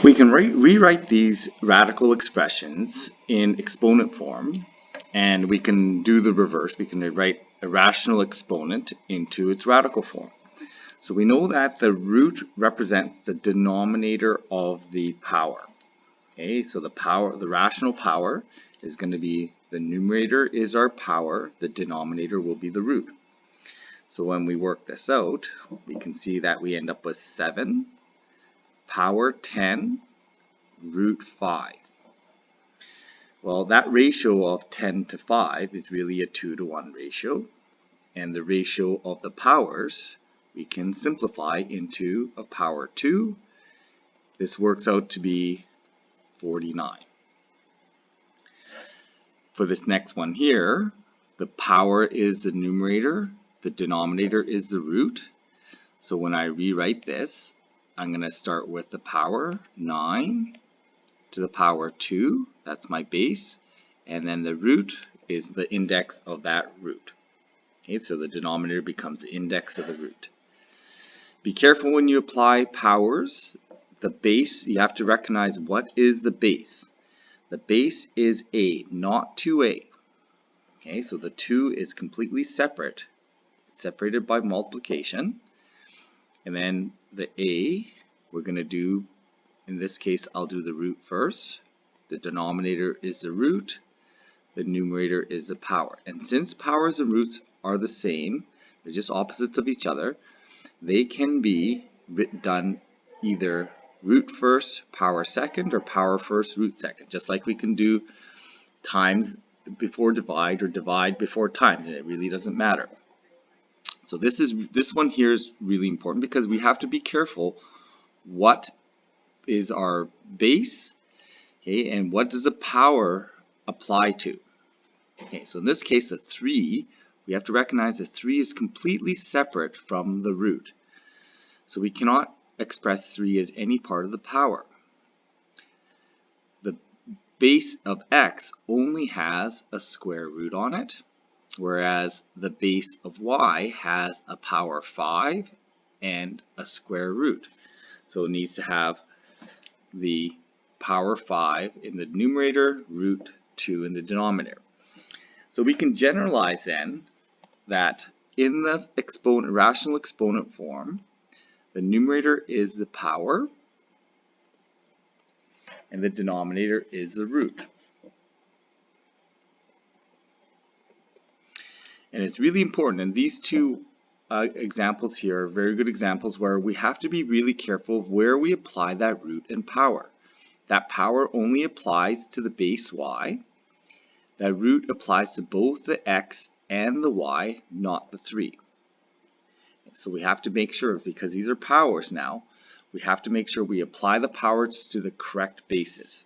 We can rewrite these radical expressions in exponent form, and we can do the reverse. We can write a rational exponent into its radical form. So we know that the root represents the denominator of the power. Okay, so the rational power is going to be, the numerator is our power, the denominator will be the root. So when we work this out, we can see that we end up with 7 power 10 root 5. Well, that ratio of 10 to 5 is really a 2 to 1 ratio, and the ratio of the powers we can simplify into a power 2. This works out to be 49. For this next one here, the power is the numerator, the denominator is the root. So when I rewrite this, I'm going to start with the power 9 to the power 2, that's my base, and then the root is the index of that root. Okay, so the denominator becomes the index of the root. Be careful when you apply powers. The base, you have to recognize what is the base. The base is a, not 2a. Okay, so the 2 is completely separate. It's separated by multiplication. And then the a, we're going to do, in this case, I'll do the root first. The denominator is the root. The numerator is the power. And since powers and roots are the same, they're just opposites of each other, they can be done either root first, power second, or power first, root second. Just like we can do times before divide or divide before times. It really doesn't matter. So this one here is really important because we have to be careful what is our base, okay, and what does the power apply to. Okay, so in this case, the 3, we have to recognize that 3 is completely separate from the root. So we cannot express 3 as any part of the power. The base of x only has a square root on it, whereas the base of y has a power 5 and a square root. So it needs to have the power 5 in the numerator, root 2 in the denominator. So we can generalize then that in the rational exponent form, the numerator is the power and the denominator is the root. And it's really important, and these two examples here are very good examples where we have to be really careful of where we apply that root and power. That power only applies to the base y. That root applies to both the x and the y, not the 3. So we have to make sure, because these are powers now, we have to make sure we apply the powers to the correct bases.